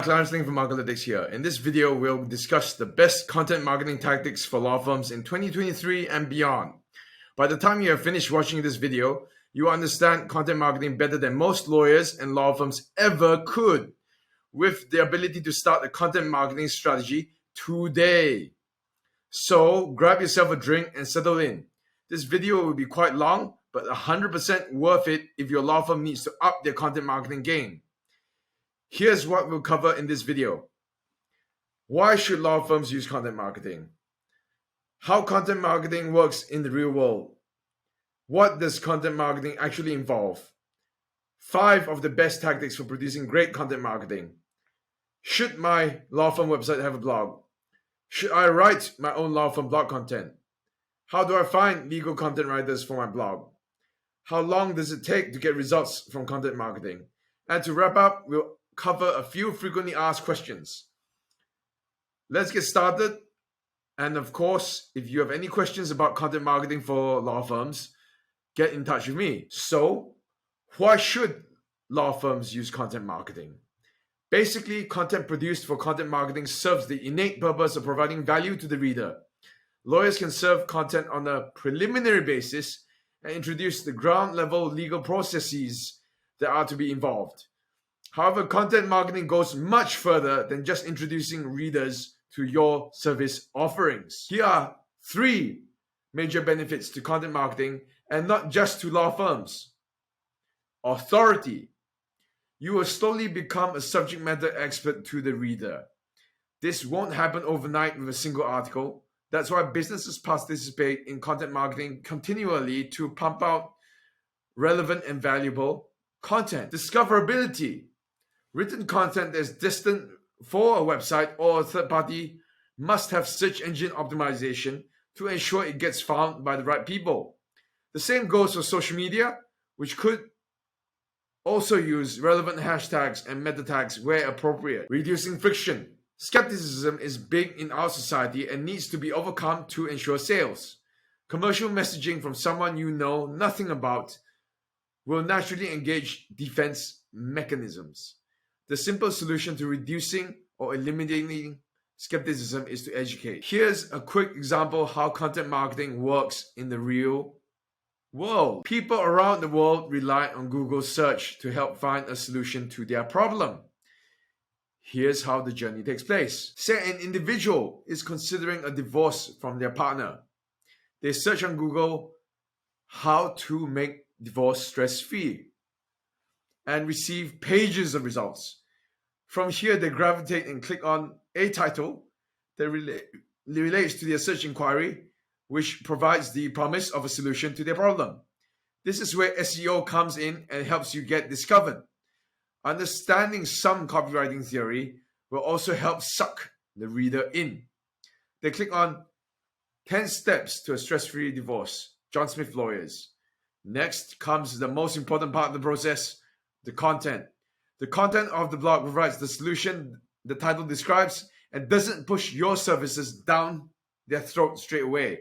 Clarence Ling from Marketlytics here. In this video, we'll discuss the best content marketing tactics for law firms in 2023 and beyond. By the time you have finished watching this video, you understand content marketing better than most lawyers and law firms ever could, with the ability to start a content marketing strategy today. So grab yourself a drink and settle in. This video will be quite long, but 100% worth it if your law firm needs to up their content marketing game. Here's what we'll cover in this video. Why should law firms use content marketing? How content marketing works in the real world. What does content marketing actually involve? 5 of the best tactics for producing great content marketing. Should my law firm website have a blog? Should I write my own law firm blog content? How do I find legal content writers for my blog? How long does it take to get results from content marketing? And to wrap up, we'll cover a few frequently asked questions. Let's get started. And of course, if you have any questions about content marketing for law firms, get in touch with me. So, why should law firms use content marketing? Basically, content produced for content marketing serves the innate purpose of providing value to the reader. Lawyers can serve content on a preliminary basis and introduce the ground level legal processes that are to be involved. However, content marketing goes much further than just introducing readers to your service offerings. Here are 3 major benefits to content marketing, and not just to law firms. Authority. You will slowly become a subject matter expert to the reader. This won't happen overnight with a single article. That's why businesses participate in content marketing continually to pump out relevant and valuable content. Discoverability. Written content that is destined for a website or a third party must have search engine optimization to ensure it gets found by the right people. The same goes for social media, which could also use relevant hashtags and meta tags where appropriate. Reducing friction. Skepticism is big in our society and needs to be overcome to ensure sales. Commercial messaging from someone you know nothing about will naturally engage defense mechanisms. The simple solution to reducing or eliminating skepticism is to educate. Here's a quick example of how content marketing works in the real world. People around the world rely on Google search to help find a solution to their problem. Here's how the journey takes place. Say an individual is considering a divorce from their partner. They search on Google how to make divorce stress-free and receive pages of results. From here, they gravitate and click on a title that relates to their search inquiry, which provides the promise of a solution to their problem. This is where SEO comes in and helps you get discovered. Understanding some copywriting theory will also help suck the reader in. They click on 10 steps to a stress-free divorce, John Smith Lawyers. Next comes the most important part of the process, the content. The content of the blog provides the solution the title describes and doesn't push your services down their throat straight away.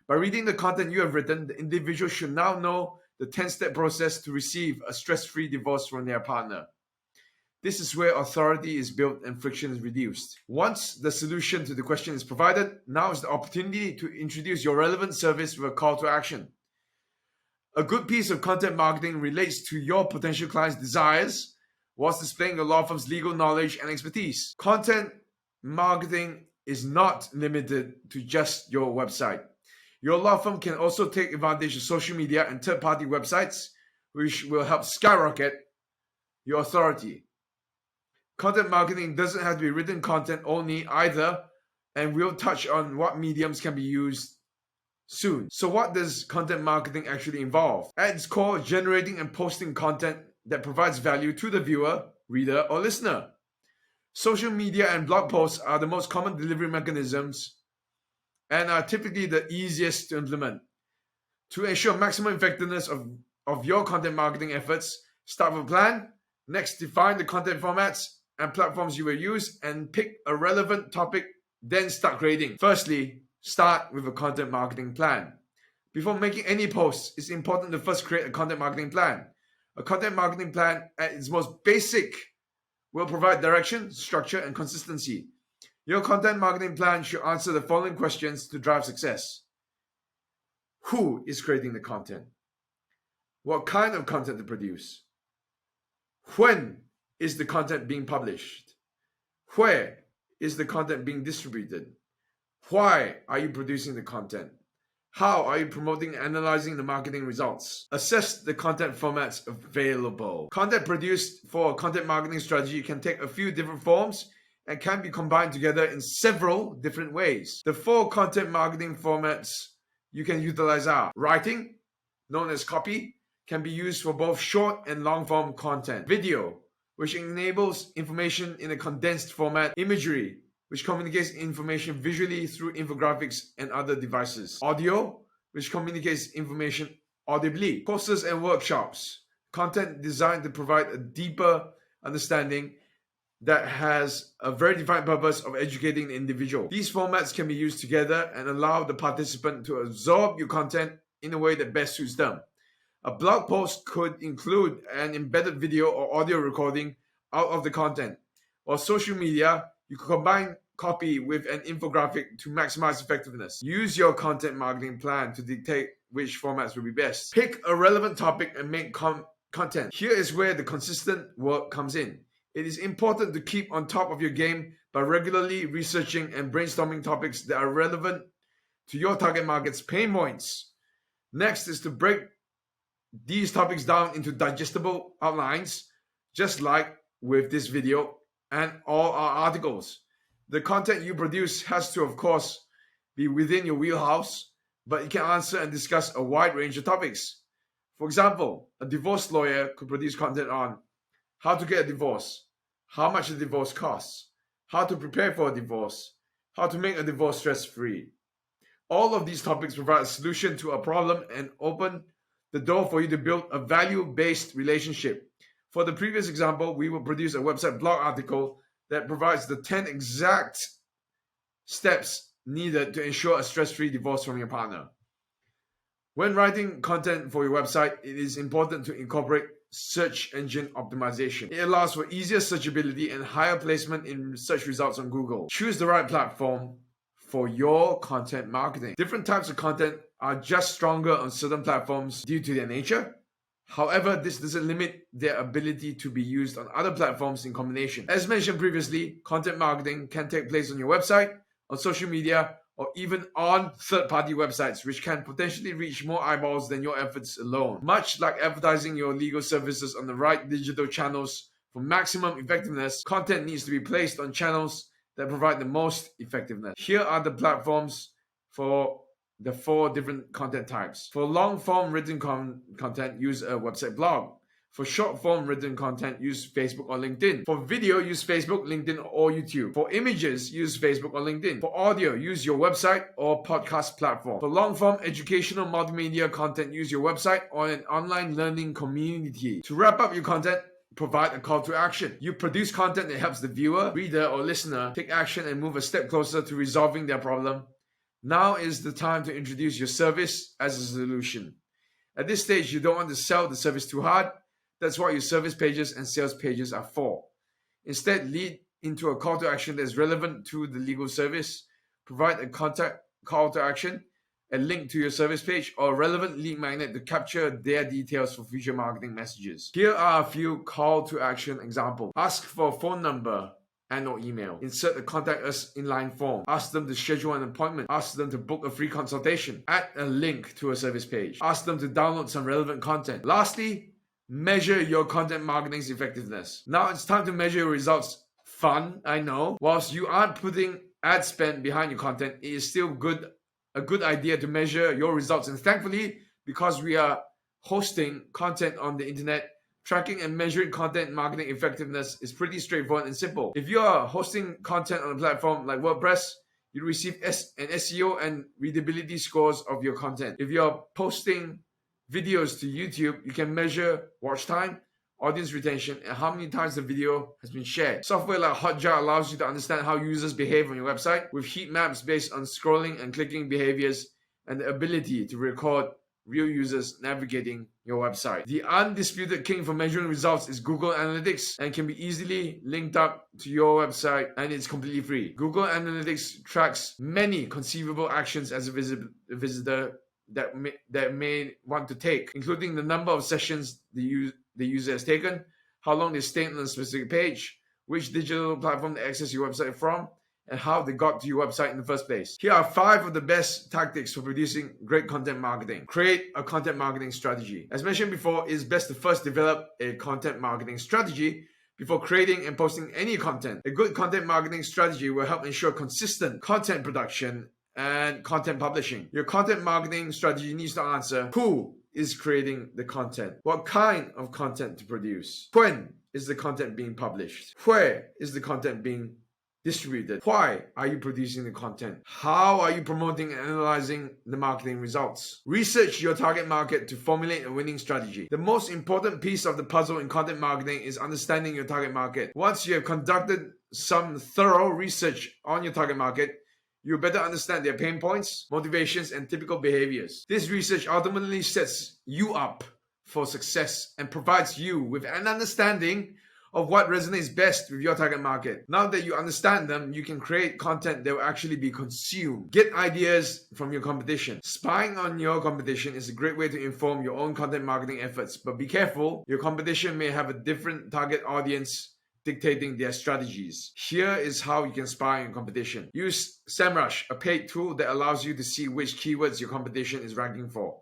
By reading the content you have written, the individual should now know the 10-step process to receive a stress-free divorce from their partner. This is where authority is built and friction is reduced. Once the solution to the question is provided, now is the opportunity to introduce your relevant service with a call to action. A good piece of content marketing relates to your potential client's desires whilst displaying your law firm's legal knowledge and expertise. Content marketing is not limited to just your website. Your law firm can also take advantage of social media and third-party websites, which will help skyrocket your authority. Content marketing doesn't have to be written content only either, and we'll touch on what mediums can be used soon. So what does content marketing actually involve? At its core, generating and posting content that provides value to the viewer, reader, or listener. Social media and blog posts are the most common delivery mechanisms and are typically the easiest to implement. To ensure maximum effectiveness of your content marketing efforts, start with a plan. Next, define the content formats and platforms you will use and pick a relevant topic, then start creating. Firstly, start with a content marketing plan. Before making any posts, it's important to first create a content marketing plan. A content marketing plan at its most basic will provide direction, structure, and consistency. Your content marketing plan should answer the following questions to drive success. Who is creating the content? What kind of content to produce? When is the content being published? Where is the content being distributed? Why are you producing the content? How are you promoting and analyzing the marketing results? Assess the content formats available. Content produced for a content marketing strategy can take a few different forms and can be combined together in several different ways. The 4 content marketing formats you can utilize are: writing, known as copy, can be used for both short and long form content; video, which enables information in a condensed format; imagery, which communicates information visually through infographics and other devices; audio, which communicates information audibly; courses and workshops, content designed to provide a deeper understanding that has a very defined purpose of educating the individual. These formats can be used together and allow the participant to absorb your content in a way that best suits them. A blog post could include an embedded video or audio recording out of the content. Or social media, you can combine copy with an infographic to maximize effectiveness. Use your content marketing plan to dictate which formats will be best. Pick a relevant topic and make content. Here is where the consistent work comes in. It is important to keep on top of your game by regularly researching and brainstorming topics that are relevant to your target market's pain points. Next is to break these topics down into digestible outlines, just like with this video and all our articles. The content you produce has to, of course, be within your wheelhouse, but it can answer and discuss a wide range of topics. For example, a divorce lawyer could produce content on how to get a divorce, how much a divorce costs, how to prepare for a divorce, how to make a divorce stress-free. All of these topics provide a solution to a problem and open the door for you to build a value-based relationship. For the previous example, we will produce a website blog article that provides the 10 exact steps needed to ensure a stress-free divorce from your partner. When writing content for your website, it is important to incorporate search engine optimization. It allows for easier searchability and higher placement in search results on Google. Choose the right platform for your content marketing. Different types of content are just stronger on certain platforms due to their nature. However, this doesn't limit their ability to be used on other platforms in combination. As mentioned previously, content marketing can take place on your website, on social media, or even on third-party websites, which can potentially reach more eyeballs than your efforts alone. Much like advertising your legal services on the right digital channels for maximum effectiveness, content needs to be placed on channels that provide the most effectiveness. Here are the platforms for the 4 different content types. For long-form written content, use a website blog. For short-form written content, use Facebook or LinkedIn. For video, use Facebook, LinkedIn, or YouTube. For images, use Facebook or LinkedIn. For audio, use your website or podcast platform. For long-form educational multimedia content, use your website or an online learning community. To wrap up your content, provide a call to action. You produce content that helps the viewer, reader, or listener take action and move a step closer to resolving their problem. Now is the time to introduce your service as a solution. At this stage, you don't want to sell the service too hard. That's what your service pages and sales pages are for. Instead, lead into a call to action that is relevant to the legal service. Provide a contact call to action, a link to your service page, or a relevant lead magnet to capture their details for future marketing messages. Here are a few call to action examples. Ask for a phone number and/or email. Insert a contact us inline form. Ask them to schedule an appointment. Ask them to book a free consultation. Add a link to a service page. Ask them to download some relevant content. Lastly, measure your content marketing's effectiveness. Now it's time to measure your results. Fun, I know. Whilst you aren't putting ad spend behind your content, it is still a good idea to measure your results. And thankfully, because we are hosting content on the internet, tracking and measuring content marketing effectiveness is pretty straightforward and simple. If you are hosting content on a platform like WordPress, you receive an SEO and readability scores of your content. If you're posting videos to YouTube, you can measure watch time, audience retention, and how many times the video has been shared. Software like Hotjar allows you to understand how users behave on your website with heat maps based on scrolling and clicking behaviors and the ability to record real users navigating your website. The undisputed king for measuring results is Google Analytics and can be easily linked up to your website, and it's completely free. Google Analytics tracks many conceivable actions as a visitor that may want to take, including the number of sessions the user has taken, how long they stayed on a specific page, which digital platform they access your website from, and how they got to your website in the first place. Here are 5 of the best tactics for producing great content marketing. Create a content marketing strategy. As mentioned before, it is best to first develop a content marketing strategy before creating and posting any content. A good content marketing strategy will help ensure consistent content production and content publishing. Your content marketing strategy needs to answer: who is creating the content? What kind of content to produce? When is the content being published? Where is the content being distributed? Why are you producing the content? How are you promoting and analyzing the marketing results? Research your target market to formulate a winning strategy. The most important piece of the puzzle in content marketing is understanding your target market. Once you have conducted some thorough research on your target market, you better understand their pain points, motivations, and typical behaviors. This research ultimately sets you up for success and provides you with an understanding of what resonates best with your target market. Now that you understand them, you can create content that will actually be consumed. Get ideas from your competition. Spying on your competition is a great way to inform your own content marketing efforts, but be careful. Your competition may have a different target audience dictating their strategies. Here is how you can spy on your competition. Use SEMrush, a paid tool that allows you to see which keywords your competition is ranking for.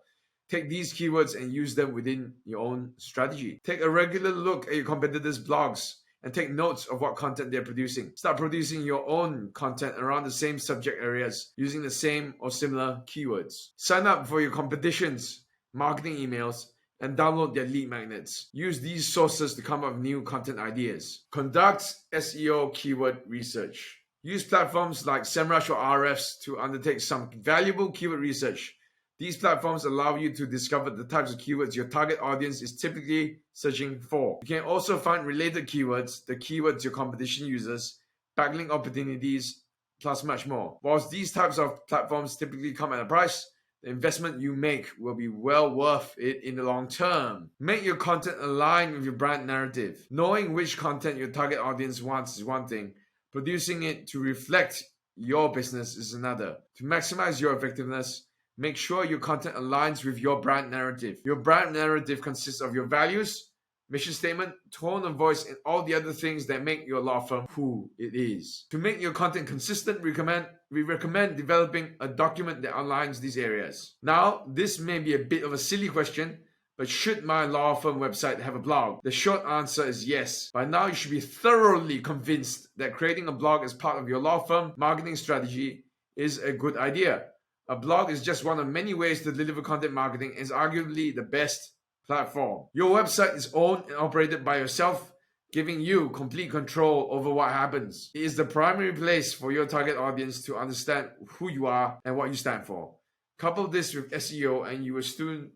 Take these keywords and use them within your own strategy. Take a regular look at your competitors' blogs and take notes of what content they're producing. Start producing your own content around the same subject areas using the same or similar keywords. Sign up for your competition's marketing emails and download their lead magnets. Use these sources to come up with new content ideas. Conduct SEO keyword research. Use platforms like SEMrush or Ahrefs to undertake some valuable keyword research. These platforms allow you to discover the types of keywords your target audience is typically searching for. You can also find related keywords, the keywords your competition uses, backlink opportunities, plus much more. Whilst these types of platforms typically come at a price, the investment you make will be well worth it in the long term. Make your content align with your brand narrative. Knowing which content your target audience wants is one thing. Producing it to reflect your business is another. To maximize your effectiveness, make sure your content aligns with your brand narrative. Your brand narrative consists of your values, mission statement, tone of voice, and all the other things that make your law firm who it is. To make your content consistent, we recommend developing a document that outlines these areas. Now, this may be a bit of a silly question, but should my law firm website have a blog? The short answer is yes. By now, you should be thoroughly convinced that creating a blog as part of your law firm marketing strategy is a good idea. A blog is just one of many ways to deliver content marketing and is arguably the best platform. Your website is owned and operated by yourself, giving you complete control over what happens. It is the primary place for your target audience to understand who you are and what you stand for. Couple this with SEO and you will soon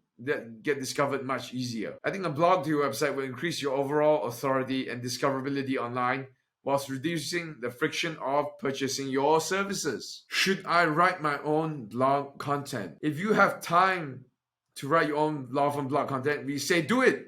get discovered much easier. Adding a blog to your website will increase your overall authority and discoverability online, whilst reducing the friction of purchasing your services. Should I write my own blog content? If you have time to write your own law firm blog content, we say do it.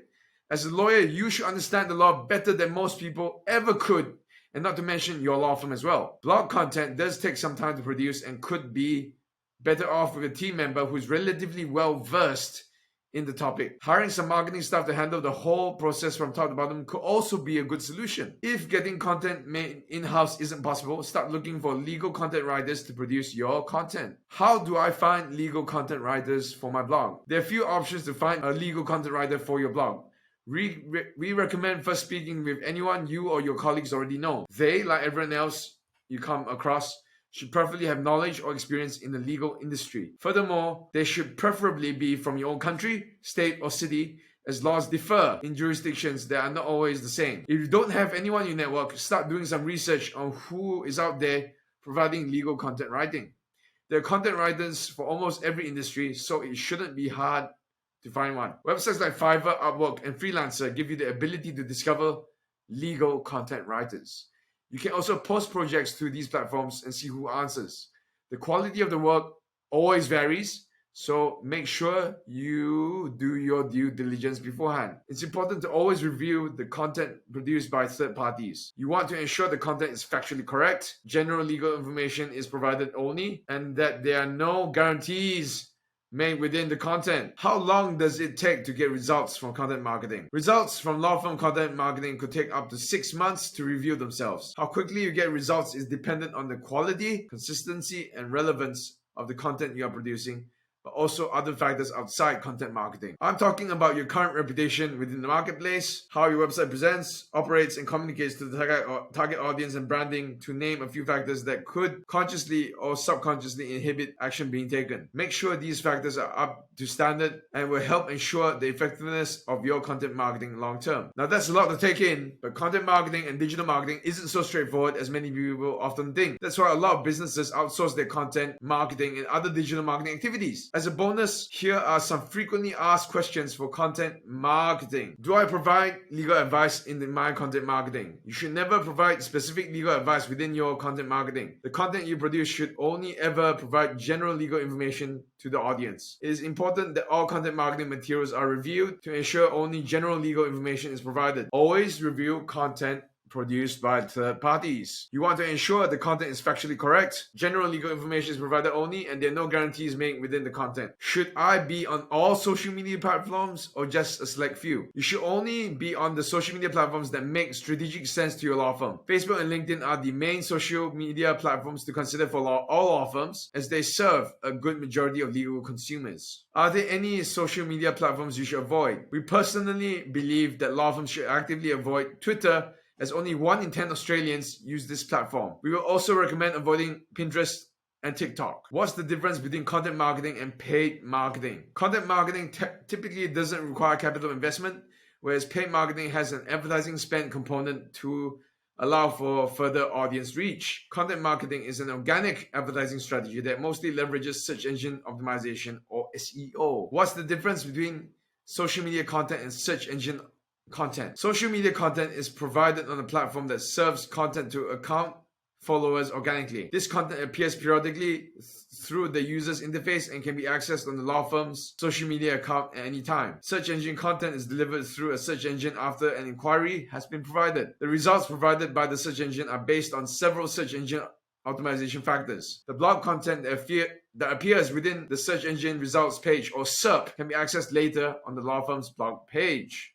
As a lawyer, you should understand the law better than most people ever could, and not to mention your law firm as well. Blog content does take some time to produce and could be better off with a team member who is relatively well versed in the topic. Hiring some marketing staff to handle the whole process from top to bottom could also be a good solution. If getting content made in-house isn't possible, start looking for legal content writers to produce your content. How do I find legal content writers for my blog? There are a few options to find a legal content writer for your blog. We recommend first speaking with anyone you or your colleagues already know. They, like everyone else you come across, should preferably have knowledge or experience in the legal industry. Furthermore, they should preferably be from your own country, state, or city, as laws differ in jurisdictions that are not always the same. If you don't have anyone in your network, start doing some research on who is out there providing legal content writing. There are content writers for almost every industry, so it shouldn't be hard to find one. Websites like Fiverr, Upwork, and Freelancer give you the ability to discover legal content writers. You can also post projects through these platforms and see who answers. The quality of the work always varies, So make sure you do your due diligence beforehand. It's important to always review the content produced by third parties. You want to ensure the content is factually correct, general legal information is provided only, and that there are no guarantees made within the content. How long does it take to get results from content marketing? Results from law firm content marketing could take up to 6 months to review themselves. How quickly you get results is dependent on the quality, consistency, and relevance of the content you are producing, but also other factors outside content marketing. I'm talking about your current reputation within the marketplace, how your website presents, operates, and communicates to the target audience and branding, to name a few factors that could consciously or subconsciously inhibit action being taken. Make sure these factors are up to standard and will help ensure the effectiveness of your content marketing long term. Now that's a lot to take in, but content marketing and digital marketing isn't so straightforward as many people often think. That's why a lot of businesses outsource their content marketing and other digital marketing activities. As a bonus, here are some frequently asked questions for content marketing. Do I provide legal advice in my content marketing? You should never provide specific legal advice within your content marketing. The content you produce should only ever provide general legal information to the audience. It is important that all content marketing materials are reviewed to ensure only general legal information is provided. Always review content produced by third parties. You want to ensure the content is factually correct, general legal information is provided only, and there are no guarantees made within the content. Should I be on all social media platforms or just a select few? You should only be on the social media platforms that make strategic sense to your law firm. Facebook and LinkedIn are the main social media platforms to consider for all law firms, as they serve a good majority of legal consumers. Are there any social media platforms you should avoid? We personally believe that law firms should actively avoid Twitter, as only 1 in 10 Australians use this platform. We will also recommend avoiding Pinterest and TikTok. What's the difference between content marketing and paid marketing? Content marketing typically doesn't require capital investment, whereas paid marketing has an advertising spend component to allow for further audience reach. Content marketing is an organic advertising strategy that mostly leverages search engine optimization, or SEO. What's the difference between social media content and search engine content? Social media content is provided on a platform that serves content to account followers organically. This content appears periodically through the user's interface and can be accessed on the law firm's social media account at any time. Search engine content is delivered through a search engine after an inquiry has been provided. The results provided by the search engine are based on several search engine optimization factors. The blog content that appears within the search engine results page, or SERP, can be accessed later on the law firm's blog page.